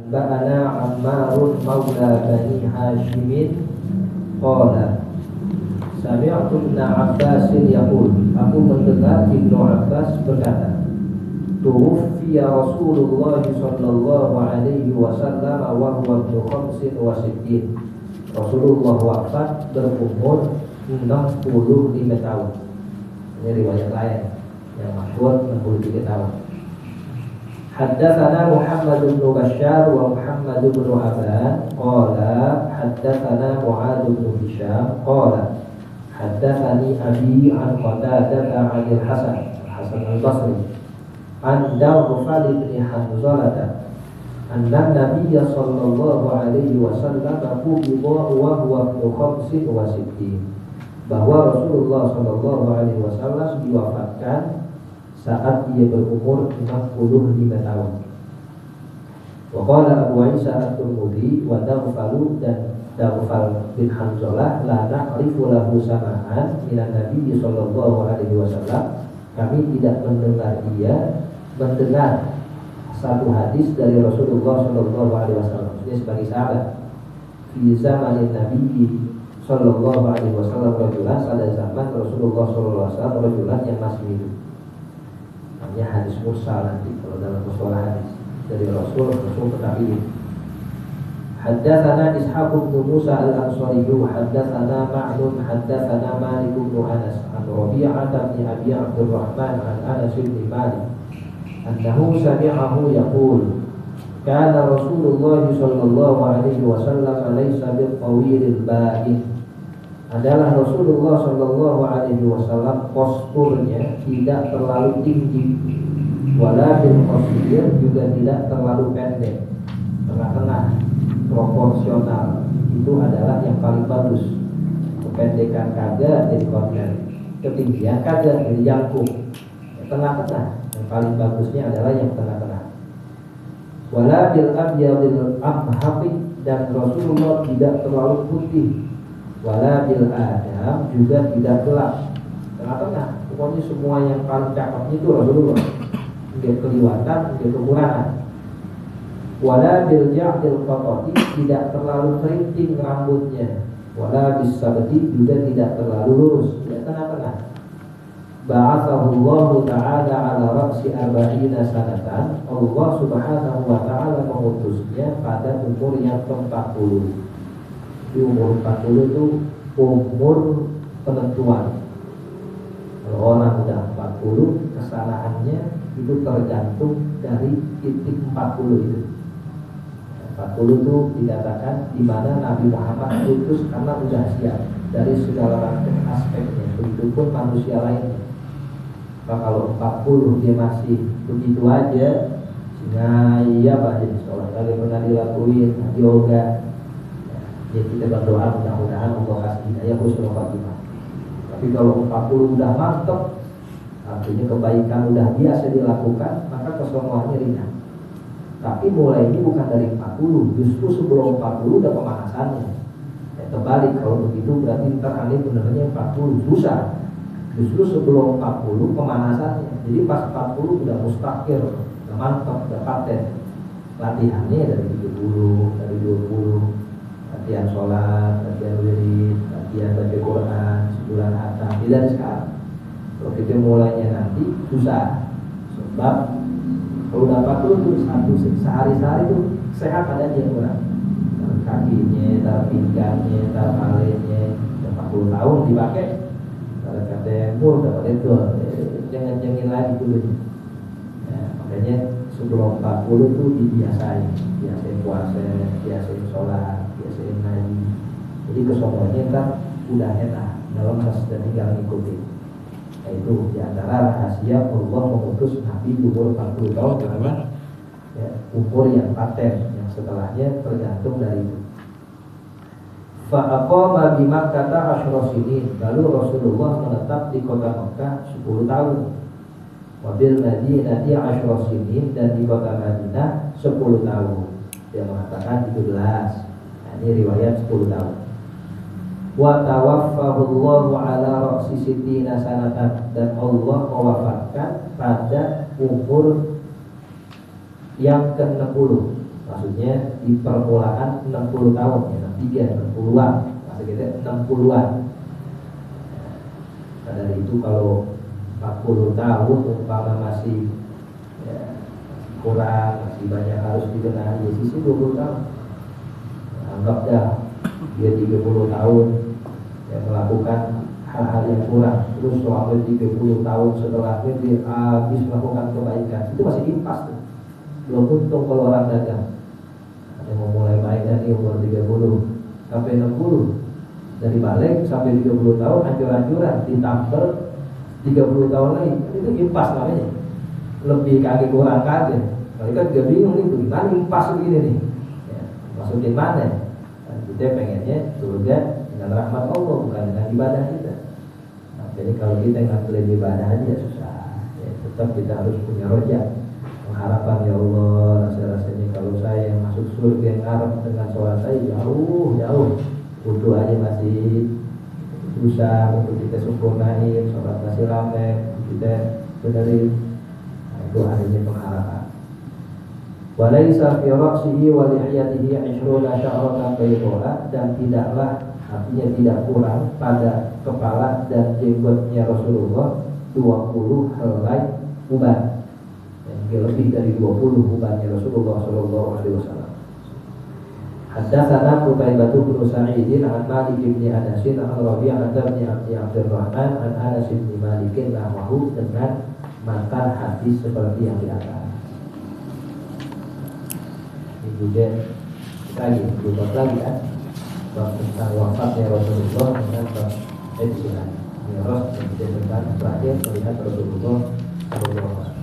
Ba'ana Ammarun Maula Bani Hashimin Qala Sami'tu Ibn Abbasin yaqul, aku mendengar Ibnu Abbas berkata, Tuwfiya Rasulullah sallallahu alaihi wasallam wa huwa ibnu khamsin wa sittin. Rasulullah wafat berumur 65 tahun. Ini riwayat lain yang masyhur 63 tahun. Haddatsana Muhammad bin Bashar wa Muhammad bin Aban qala haddatsana Mu'adz bin Hisham qala haddatsani abi an Qatadah an al-Hasan al-Basri an Dawfal bin Hanzalah anna Nabiy sallallahu alaihi wasallam qubida wa huwa ibnu khamsin wa sittin, bahwa Rasulullah sallallahu alaihi wasallam diwafatkan saat dia berumur 65 tahun. Wa qala Abu Isa at-Tirmidzi wa Dawfal dan Dawfal bin Hanzalah la na'rifu lahu sama'an minan Nabi sallallahu alaihi wasallam, kami tidak mendengar dia mendengar satu hadis dari Rasulullah sallallahu alaihi wasallam. Dia sebagai sahabat. Fi zamanin Nabi sallallahu alaihi wasallam rajulan, pada zaman Rasulullah sallallahu alaihi wasallam rajulan yang masih hidup. Namanya hadis mursal nanti kalau dalam mustalah hadis dari Rasul ketabiin. Haddatsana Ishaq bin Musa al-Ansari haddatsana Ma'nun haddatsana Malik bin Anas an Rabi'ah bin Abi Abdurrahman an Anas bin Malik annahu sami'ahu yaqul kana Rasulullah sallallahu alaihi wasallam laysa bil-tawilil ba'in. Adalah Rasulullah sallallahu alaihi wasallam posturnya tidak terlalu tinggi, wala bil qasir juga tidak terlalu pendek, tengah-tengah, proporsional. Itu adalah yang paling bagus. Kependekan kagak jadi konten, ketinggian kagak jadi jangkung, tengah-tengah. Yang paling bagusnya adalah yang tengah-tengah. Wala bil abyadil amhaqi, dan Rasulullah tidak terlalu putih, wala bil adam juga tidak gelap, tengah-tengah. Pokoknya semua yang paling cakep itu Rasulullah. Dia keliwatan, dia kekurangan. Wala bil ja'dil qatati, tidak terlalu keriting rambutnya. Wala bis sabti, juga tidak terlalu lurus, dia tengah-tengah. Ba'athahullahu ta'ala ala ra'si arba'ina sanatan. Allah subhanahu wa ta'ala mengutusnya pada umur yang ke-40. Di umur 40 itu umur penentuan. Kalau orang udah 40, kesalahannya itu tergantung dari titik 40 itu. 40 itu dikatakan di mana Nabi Muhammad putus karena sudah siap dari segala macam aspeknya. Begitupun manusia lainnya. Maka kalau 40 dia masih begitu aja, sehingga iya Pak, jadi sholat kali pernah dilakuin, yoga. Ya kita berdoa mudah-mudahan Allah kasih hidayah husnul khatimah. Tapi kalau 40 udah mantap, artinya kebaikan udah biasa dilakukan, maka kesemuanya ringan. Tapi mulai ini bukan dari 40, justru sebelum 40 udah pemanasannya. Terbalik kalau begitu berarti ntar aneh benernya 40 susah. Justru sebelum 40 pemanasannya. Jadi pas 40 udah mustaqir, udah mantap, udah paten. Latihannya dari 30, dari 20. Latihan sholat, latihan wirid, latihan baca Quran, sebulan hatam. Tidak sekarang. Kalau kita mulainya nanti susah. Sebab kalau dapat tuh sehari-hari tuh sehat ada aja orang. Kakinya, pinggangnya, palanya, 40 tahun dipakai. Kalau kata mur dapat itu, jangan lagi dulu. Ya, makanya sebelum 40 tuh dibiasain puasa, biasain sholat, biasain ngaji. Jadi kesombongannya kan udah enak, dalam mas dan tinggal ngikutin. Nah, itu diantara rahasia Allah mengutus Nabi umur 40 tahun karena ya, umur yang paten, yang setelahnya tergantung dari itu. Fa'aqama bi Makkah asyra sinin, lalu Rasulullah menetap di kota Makkah 10 tahun. Wa bil Madinati asyra sinin, dan di kota Madinah 10 tahun. Dia mengatakan 17. Nah, ini riwayat 10 tahun. Wa tawaffahu Allahu ala ra'si sittina sanatan, dan Allah mewafatkan pada umur yang ke-60, Maksudnya di permulaan 60 tahun ya, 63, 60-an, masa kita 60-an. Nah, dari itu kalau 40 tahun umpama masih ya, kurang, masih banyak harus dibenahi, ya sisi 20 tahun. Nah, anggap dah dia 30 tahun yang melakukan hal-hal yang kurang, terus selama 30 tahun setelahnya dia habis melakukan kebaikan, itu masih impas tuh. Belum untung kalau orang dagang yang memulai baik dari umur 30 sampai 60, dari balik sampai 30 tahun hancur-hancuran, ditambah 30 tahun lagi, itu impas namanya. Lebih kaget kurang kaget. Mereka juga bingung nih, gimana impas begini nih ya, masukin mana? Nah, kita pengennya surga dengan rahmat Allah, bukan dengan ibadah kita. Nah, jadi kalau kita ngandelin ibadah aja susah ya, tetap kita harus punya rojak, harapan, ya Allah, rasa-rasanya kalau saya yang masuk surga yang ngarep dengan sholat saya jauh, butuh aja masih susah untuk kita sempurnain, sholat masih rame, kita benerin. Nah, itu artinya pengharapan. Walaysa fi ra'sihi wa lihiyatihi 'ishruna sya'ratan bayda, dan tidaklah, artinya tidak kurang pada kepala dan jenggotnya Rasulullah 20 helai uban. Lebih dari 20 ubannya Rasulullah sallallahu alaihi wasallam. Haddatsana Qutaibah bin Sa'id an Malik bin Anas an Rabi'ah bin Abdurrahman an Anas bin Malik nahwahu, dengan matan hadis seperti yang di atas. Ini juga lagi berubah lagi kan, tentang wafatnya Rasulullah dengan Mi'raj yang tentang terakhir melihat Rasulullah sallallahu alaihi wasallam.